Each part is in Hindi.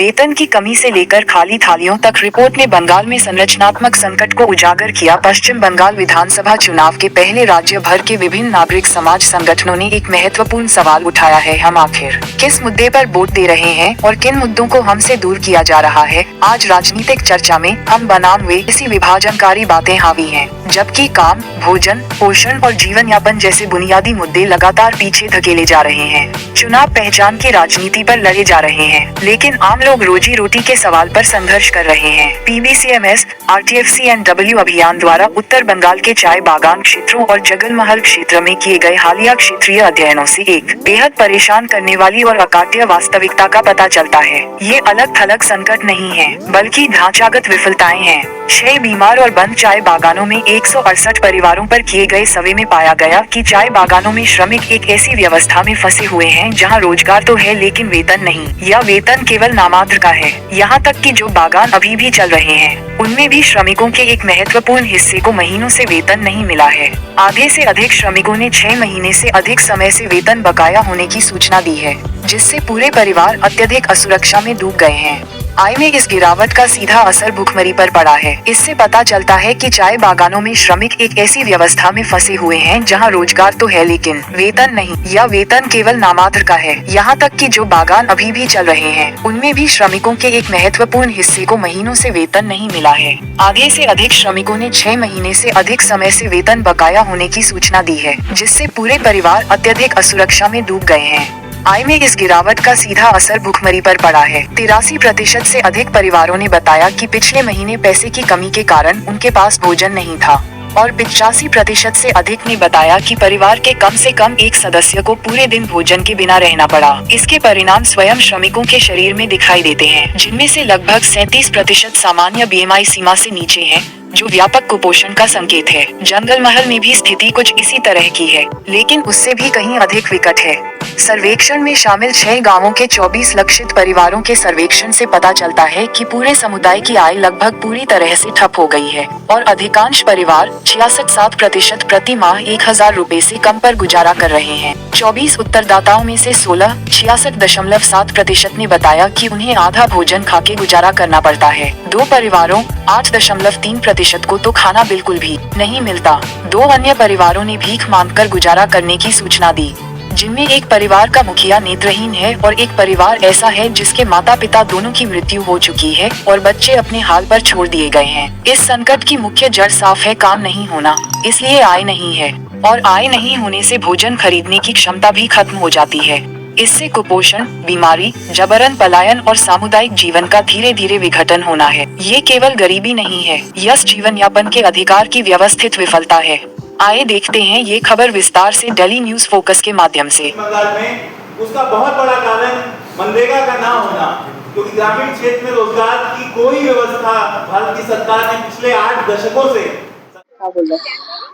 वेतन की कमी से लेकर खाली थालियों तक रिपोर्ट ने बंगाल में संरचनात्मक संकट को उजागर किया। पश्चिम बंगाल विधानसभा चुनाव के पहले राज्य भर के विभिन्न नागरिक समाज संगठनों ने एक महत्वपूर्ण सवाल उठाया है, हम आखिर किस मुद्दे पर वोट दे रहे हैं और किन मुद्दों को हमसे दूर किया जा रहा है। आज राजनीतिक चर्चा में हम बनाम वे इसी विभाजनकारी बातें हावी हैं, जबकि काम, भोजन, पोषण और जीवन यापन जैसे बुनियादी मुद्दे लगातार पीछे धकेले जा रहे हैं। चुनाव पहचान की राजनीति पर लड़े जा रहे हैं, लेकिन आम लोग रोजी रोटी के सवाल पर संघर्ष कर रहे हैं। PBCMS, RTFC&W अभियान द्वारा उत्तर बंगाल के चाय बागान क्षेत्रों और जगलमहल क्षेत्र में किए गए हालिया क्षेत्रीय अध्ययनों से एक बेहद परेशान करने वाली और अकाट्य वास्तविकता का पता चलता है। ये अलग थलग संकट नहीं है, बल्कि ढांचागत विफलताएं हैं। 6 बीमार और बंद चाय बागानों में 168 परिवारों पर किए गए सर्वे में पाया गया कि चाय बागानों में श्रमिक एक ऐसी व्यवस्था में फंसे हुए हैं जहां रोजगार तो है लेकिन वेतन नहीं, या वेतन केवल नामात्र का है। यहाँ तक कि जो बागान अभी भी चल रहे हैं, उनमें भी श्रमिकों के एक महत्वपूर्ण हिस्से को महीनों से वेतन नहीं मिला है। आधे से अधिक श्रमिकों ने 6 महीने से अधिक समय से वेतन बकाया होने की सूचना दी है, जिससे पूरे परिवार अत्यधिक असुरक्षा में डूब गए हैं। आय में इस गिरावट का सीधा असर भुखमरी पर पड़ा है। इससे पता चलता है कि चाय बागानों में श्रमिक एक ऐसी व्यवस्था में फंसे हुए हैं जहां रोजगार तो है लेकिन वेतन नहीं, या वेतन केवल नामात्र का है। यहाँ तक कि जो बागान अभी भी चल रहे हैं, उनमें भी श्रमिकों के एक महत्वपूर्ण हिस्से को महीनों से वेतन नहीं मिला है। आधे से अधिक श्रमिकों ने 6 महीने से अधिक समय से वेतन बकाया होने की सूचना दी है, जिससे पूरे परिवार अत्यधिक असुरक्षा में डूब गए हैं। आय में इस गिरावट का सीधा असर भुखमरी पर पड़ा है। 83% से अधिक परिवारों ने बताया कि पिछले महीने पैसे की कमी के कारण उनके पास भोजन नहीं था, और 85% से अधिक ने बताया कि परिवार के कम से कम एक सदस्य को पूरे दिन भोजन के बिना रहना पड़ा। इसके परिणाम स्वयं श्रमिकों के शरीर में दिखाई देते हैं, जिनमें से लगभग 37% सामान्य BMI सीमा से नीचे हैं, जो व्यापक कुपोषण का संकेत है। जंगलमहल में भी स्थिति कुछ इसी तरह की है, लेकिन उससे भी कहीं अधिक विकट है। सर्वेक्षण में शामिल 6 गांवों के 24 लक्षित परिवारों के सर्वेक्षण से पता चलता है कि पूरे समुदाय की आय लगभग पूरी तरह से ठप हो गई है, और अधिकांश परिवार 66% प्रति माह 1000 रुपए से कम पर गुजारा कर रहे हैं। 24 उत्तरदाताओं में से 66% ने बताया कि उन्हें आधा भोजन खा के गुजारा करना पड़ता है। 2 परिवारों 8.3% को तो खाना बिल्कुल भी नहीं मिलता। 2 अन्य परिवारों ने भीख मांगकर गुजारा करने की सूचना दी, जिनमें एक परिवार का मुखिया नेत्रहीन है और एक परिवार ऐसा है जिसके माता पिता दोनों की मृत्यु हो चुकी है और बच्चे अपने हाल पर छोड़ दिए गए हैं। इस संकट की मुख्य जड़ साफ है, काम नहीं होना, इसलिए आय नहीं है, और आय नहीं होने से भोजन खरीदने की क्षमता भी खत्म हो जाती है। इससे कुपोषण, बीमारी, जबरन पलायन और सामुदायिक जीवन का धीरे धीरे विघटन होना है। ये केवल गरीबी नहीं है, यह जीवन यापन के अधिकार की व्यवस्थित विफलता है। आइए देखते हैं ये खबर विस्तार से डेली न्यूज फोकस के माध्यम से। बंगाल में उसका बहुत बड़ा कारण मनरेगा का ना होना, क्योंकि ग्रामीण क्षेत्र में रोजगार की कोई व्यवस्था भारत की सरकार ने पिछले 8 दशकों से।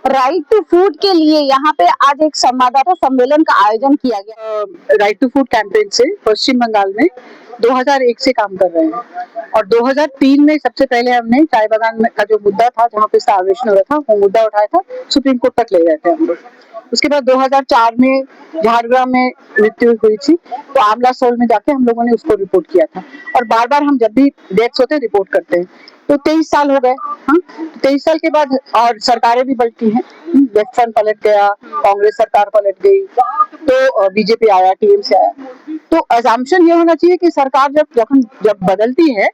राइट टू फूड के लिए यहाँ पे आज एक संवाददाता सम्मेलन का आयोजन किया गया। राइट टू फूड कैंपेन से पश्चिम बंगाल में 2001 से काम कर रहे हैं, और 2003 में सबसे पहले हमने चाय बागान का जो मुद्दा था, जहाँ पे स्टारवेशन हो रहा था, वो मुद्दा उठाया था, सुप्रीम कोर्ट तक ले गए थे हम लोग। उसके बाद 2004 में झारग्राम में मृत्यु हुई थी, तो आमला सोल में जाके हम लोगों ने उसको रिपोर्ट किया था, और बार बार हम जब भी डेथ्स होते हैं रिपोर्ट करते हैं। तो 23 साल हो गए। हाँ, 23 साल के बाद और सरकारें भी पलटी हैं। लेफ्ट फ्रंट पलट गया, कांग्रेस सरकार पलट गई, तो बीजेपी आया, TMC आया। तो अजम्पशन ये होना चाहिए कि सरकार जब बदलती है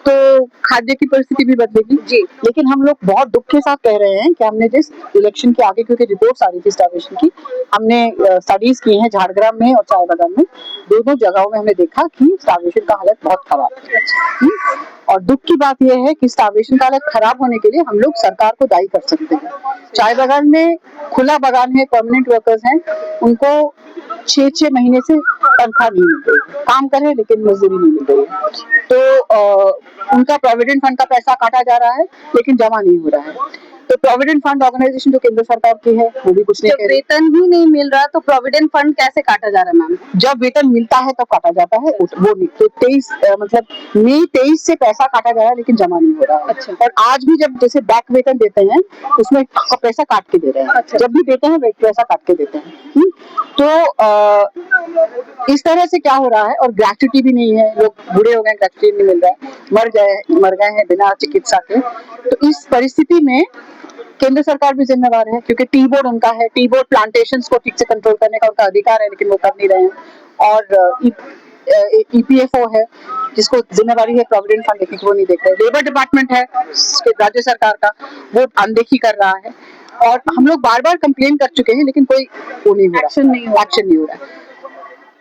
तो खाद्य की परिस्थिति भी बदलेगी जी। लेकिन हम लोग बहुत दुख के साथ कह रहे हैं कि हमने जिस इलेक्शन के आगे, क्योंकि रिपोर्ट्स आ रही थी स्टारवेशन की, हमने स्टडीज की हैं झारग्राम में और चाय बागान में, दोनों जगहों में हमने देखा कि स्टारवेशन का हालत बहुत खराब है। और दुख की बात यह है कि स्टारवेशन का हालत खराब होने के लिए हम लोग सरकार को दायी कर सकते हैं। चाय बागान में खुला बागान है, परमानेंट वर्कर्स हैं, उनको 6 महीने से तनख्वाह नहीं मिल रही, काम कर रहे हैं लेकिन मजदूरी नहीं मिल रही है। तो उनका प्रोविडेंट फंड का पैसा काटा जा रहा है लेकिन जमा नहीं हो रहा है। तो प्रोविडेंट फंड ऑर्गेनाइजेशन जो केंद्र सरकार की है वो भी कुछ नहीं कह रही। वेतन ही नहीं मिल रहा तो प्रोविडेंट फंड कैसे काटा जा रहा है मैम? जब वेतन मिलता है तब काटा जाता है, वो नहीं। तो 23 मतलब मई 23 से पैसा काटा जा रहा है लेकिन जमा नहीं हो रहा है। अच्छा। और आज भी जब जैसे बैक वेतन देते हैं उसमें पैसा काट के दे रहे हैं। अच्छा। जब भी देते हैं पैसा काट के देते हैं। तो इस तरह से क्या हो रहा है, और ग्रेच्युटी भी नहीं है, लोग बूढ़े हो गए, ग्रेच्युटी नहीं मिल रहा है, मर गए हैं बिना चिकित्सा के। तो इस परिस्थिति में केंद्र सरकार भी जिम्मेवार है, क्योंकि टी बोर्ड उनका है, टी बोर्ड प्लांटेशंस को ठीक से कंट्रोल करने का उनका अधिकार है, लेकिन वो कर नहीं रहे हैं। और ईपीएफओ है जिसको जिम्मेवारी है प्रोविडेंट फंड, लेकिन वो नहीं देख रहे। लेबर डिपार्टमेंट है राज्य सरकार का, वो अनदेखी कर रहा है। और हम लोग बार बार कंप्लेन कर चुके हैं, लेकिन कोई वो नहीं हो रहा, एक्शन नहीं हो रहा।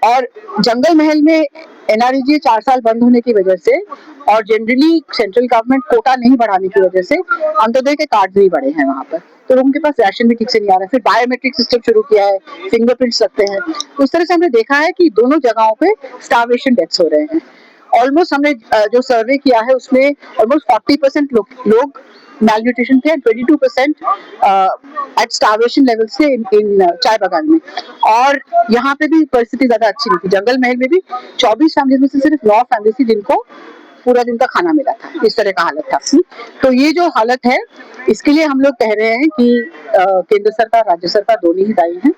और जंगल महल में एनआरईजीए 4 साल बंद होने की वजह से, और जनरली सेंट्रल गवर्नमेंट कोटा नहीं बढ़ाने की वजह से अंत्योदय के कार्ड नहीं बढ़े हैं वहां पर, तो लोगों के पास राशन भी ठीक से नहीं आ रहा है। फिर बायोमेट्रिक सिस्टम शुरू किया है, फिंगरप्रिंट्स लगते हैं, तो उस तरह से हमने देखा है कि दोनों जगहों पे स्टार्वेशन डेथ्स हो रहे हैं। ऑलमोस्ट हमने जो सर्वे किया है उसमें ऑलमोस्ट 40% लोग malnutrition थे, 22% एट स्टार्वेशन लेवल से इन चाय बागान में। और यहाँ पे भी परिस्थिति ज्यादा अच्छी नहीं थी। जंगल महल में भी 24 फैमिली में से सिर्फ 9 फैमिली थी जिनको पूरा दिन का खाना मिला था, इस तरह का हालत था। तो ये जो हालत है, इसके लिए हम लोग कह रहे हैं कि केंद्र सरकार, राज्य सरकार दोनों ही दायी हैं।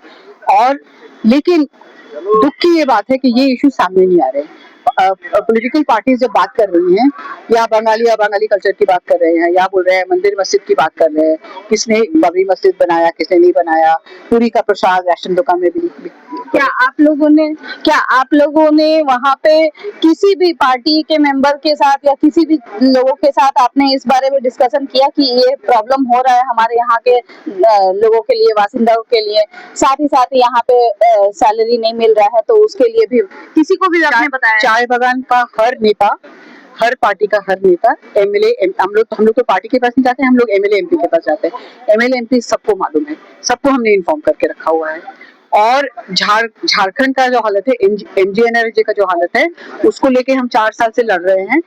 और लेकिन दुख की ये बात है कि ये इश्यू सामने नहीं आ रहे। पॉलिटिकल पार्टीज जब बात कर रही हैं, या बंगाली कल्चर की बात कर रहे हैं, या बोल रहे हैं मंदिर मस्जिद की बात कर रहे हैं, किसने बबरी मस्जिद बनाया, किसने नहीं बनाया, पूरी का प्रसाद राशन दुकान में भी। क्या आप लोगों ने वहाँ पे किसी भी पार्टी के मेंबर के साथ या किसी भी लोगों के साथ आपने इस बारे में डिस्कशन किया कि ये प्रॉब्लम हो रहा है हमारे यहाँ के लोगों के लिए, बासिंदाओं के लिए, साथ ही यहाँ पे सैलरी नहीं मिल रहा है, तो उसके लिए भी किसी को भी आपने बताया? चाय बागान का हर नेता, हर पार्टी का हर नेता, एमएलए, हम लोग तो पार्टी के पास नहीं जाते, हम लोग एमएलए एमपी के पास जाते हैं। एमएलए एमपी सबको मालूम है, सबको हमने इन्फॉर्म करके रखा हुआ है। और झारखंड का जो हालत है, एनजीएनआरजे का जो हालत है, उसको लेके हम 4 साल से लड़ रहे हैं।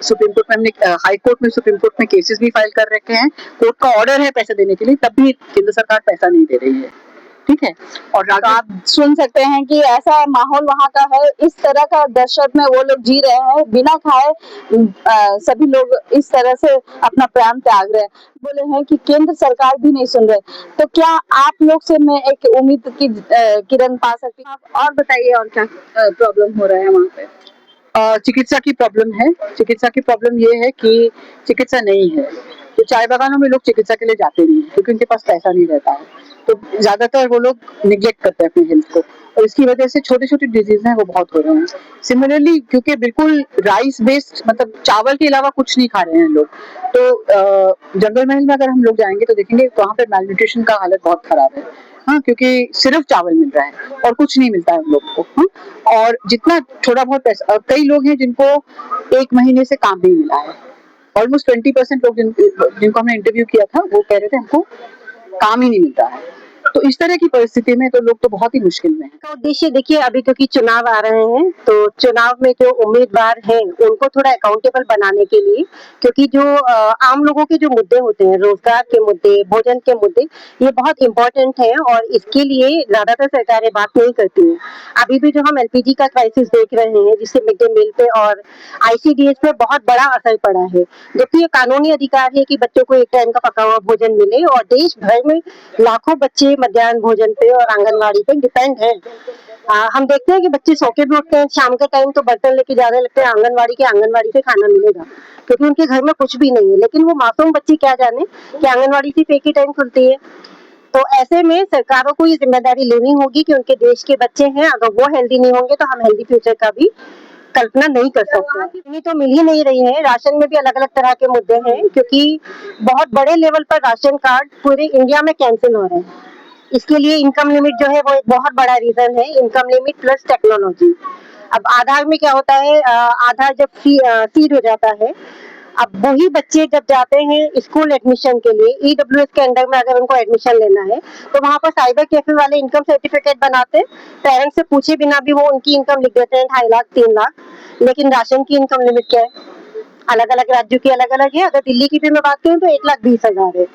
सुप्रीम कोर्ट में हमने, हाई कोर्ट में, सुप्रीम कोर्ट में केसेस भी फाइल कर रखे हैं। कोर्ट का ऑर्डर है पैसे देने के लिए, तब भी केंद्र सरकार पैसा नहीं दे रही है। ठीक है। और तो आप सुन सकते हैं कि ऐसा माहौल वहाँ का है, इस तरह का दहशत में वो लोग जी रहे हैं, बिना खाए सभी लोग इस तरह से अपना प्राण त्याग रहे हैं। बोले हैं कि केंद्र सरकार भी नहीं सुन रहे, तो क्या आप लोग से मैं एक उम्मीद की किरण पा सकती हूँ? आप और बताइए, और क्या प्रॉब्लम हो रहा है वहाँ पे? चिकित्सा की प्रॉब्लम है। चिकित्सा की प्रॉब्लम ये है कि चिकित्सा नहीं है, तो चाय बागानों में लोग चिकित्सा के लिए जाते नहीं है, क्योंकि उनके पास पैसा नहीं रहता है। तो ज्यादातर वो लोग निग्लेक्ट करते हैं अपने हेल्थ को, और इसकी वजह से छोटे छोटे डिजीज हैं वो बहुत हो रहे हैं। सिमिलरली, क्योंकि बिल्कुल राइस बेस्ड, मतलब चावल के अलावा कुछ नहीं खा रहे हैं लोग, तो जंगल महल में अगर हम लोग जाएंगे तो देखेंगे वहाँ पे मेलन्यूट्रिशन का हालत बहुत खराब है। हाँ, क्योंकि सिर्फ चावल मिल रहा है और कुछ नहीं मिलता है हम लोग को। हाँ? और जितना थोड़ा बहुत पैसा, कई लोग हैं जिनको 1 महीने से काम नहीं मिला है। ऑलमोस्ट 20% लोग जिनको हमने इंटरव्यू किया था, वो कह रहे थे हमको काम ही नहीं मिलता है। तो इस तरह की परिस्थिति में तो लोग तो बहुत ही मुश्किल में हैं। का उद्देश्य देखिए, अभी क्योंकि चुनाव आ रहे हैं, तो चुनाव में जो उम्मीदवार हैं उनको थोड़ा अकाउंटेबल बनाने के लिए, क्योंकि जो आम लोगों के जो मुद्दे होते हैं, रोजगार के मुद्दे, भोजन के मुद्दे, ये बहुत इम्पोर्टेंट है, और इसके लिए ज्यादातर सरकारें बात नहीं करती हैं। अभी भी जो हम एलपीजी का क्राइसिस देख रहे हैं, जिससे मिड डे मील पे और आईसीडीएस पे बहुत बड़ा असर पड़ा है, जबकि ये कानूनी अधिकार है कि बच्चों को एक टाइम का पका हुआ भोजन मिले, और देश भर में लाखों बच्चे मध्याह्न भोजन पे और आंगनवाड़ी पे डिपेंड है। हम देखते हैं कि बच्चे सो के भी उठते हैं, शाम के टाइम तो बर्तन लेके जाने लगते हैं आंगनवाड़ी से खाना मिलेगा, क्योंकि उनके घर में कुछ भी नहीं है। लेकिन वो मासूम बच्चे क्या जाने कि आंगनवाड़ी सिर्फ एक ही टाइम खुलती है। तो ऐसे में सरकारों को ये जिम्मेदारी लेनी होगी कि उनके देश के बच्चे हैं, अगर वो हेल्दी नहीं होंगे तो हम हेल्दी फ्यूचर का भी कल्पना नहीं कर सकते। तो मिल ही नहीं रही है। राशन में भी अलग अलग तरह के मुद्दे हैं, क्योंकि बहुत बड़े लेवल पर राशन कार्ड पूरे इंडिया में कैंसिल हो रहे हैं। इसके लिए इनकम लिमिट जो है वो एक बहुत बड़ा रीजन है, इनकम लिमिट प्लस टेक्नोलॉजी। अब आधार में क्या होता है, आधार जब सीड हो जाता है, अब वही बच्चे जब जाते हैं स्कूल एडमिशन के लिए, ईडब्ल्यूएस के अंडर में अगर उनको एडमिशन लेना है, तो वहाँ पर साइबर कैफे वाले इनकम सर्टिफिकेट बनाते हैं, पेरेंट्स से पूछे बिना भी वो उनकी इनकम लिख देते हैं, 2.5 लाख 3 लाख। लेकिन राशन की इनकम लिमिट क्या है, अलग अलग राज्यों की अलग अलग है। अगर दिल्ली की भी मैं बात करूँ तो 1,20,000 है।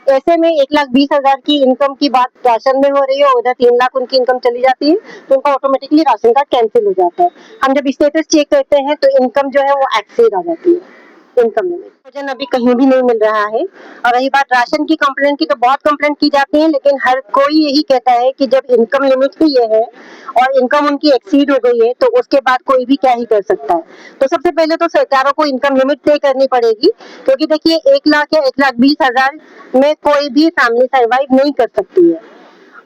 ऐसे में 1,20,000 की इनकम की बात राशन में हो रही है, उधर 3 लाख उनकी इनकम चली जाती है, तो उनका ऑटोमेटिकली राशन कार्ड कैंसिल हो जाता है। हम जब स्टेटस चेक करते हैं तो इनकम जो है वो एक्सेड आ जाती है। इनकम लिमिट भोजन अभी कहीं भी नहीं मिल रहा है। और रही बात राशन की कंप्लेंट की, तो बहुत कंप्लेंट की जाती है, लेकिन हर कोई यही कहता है कि जब इनकम लिमिट ही ये है और इनकम उनकी एक्सीड हो गई है तो उसके बाद कोई भी क्या ही कर सकता है। तो सबसे पहले तो सरकारों को इनकम लिमिट तय करनी पड़ेगी, क्योंकि देखिए 1 लाख या 1,20,000 में कोई भी फैमिली सर्वाइव नहीं कर सकती है।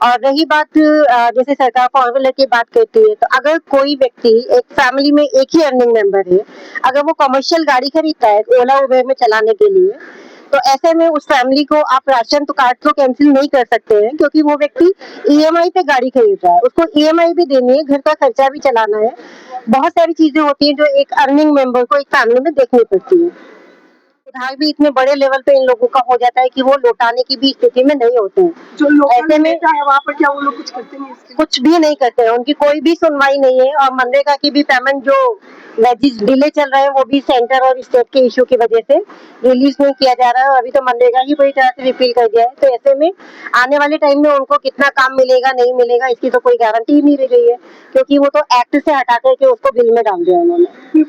और रही बात जैसे सरकार फॉर्मूला की बात करती है, तो अगर कोई व्यक्ति एक फैमिली में एक ही अर्निंग मेंबर है, अगर वो कमर्शियल गाड़ी खरीदता है ओला उबेर में चलाने के लिए, तो ऐसे में उस फैमिली को आप राशन तो कार्ड तो कैंसिल नहीं कर सकते हैं, क्योंकि वो व्यक्ति ईएमआई पे गाड़ी खरीद रहा है, उसको ईएमआई भी देनी है, घर का खर्चा भी चलाना है। बहुत सारी चीजें होती हैं जो एक अर्निंग मेंबर को एक फैमिली में देखनी पड़ती है। उधार भी इतने बड़े लेवल पे इन लोगों का हो जाता है कि वो लौटाने की भी स्थिति में नहीं होते हैं। जो लोग ऐसे में है वहाँ पर क्या वो लोग कुछ करते नहीं इसके लिए? कुछ भी नहीं करते हैं, उनकी कोई भी सुनवाई नहीं है। और मनरेगा की भी पेमेंट जो डिले चल रहा है वो भी सेंटर और स्टेट के इशू की वजह से रिलीज नहीं किया जा रहा है, और अभी तो मनरेगा ही पूरी तरह से रिफिल कर दिया है। तो ऐसे में आने वाले टाइम में उनको कितना काम मिलेगा नहीं मिलेगा इसकी तो कोई गारंटी नहीं रह गई है, क्योंकि वो तो एक्ट से हटा करके उसको बिल में डाल दिया उन्होंने।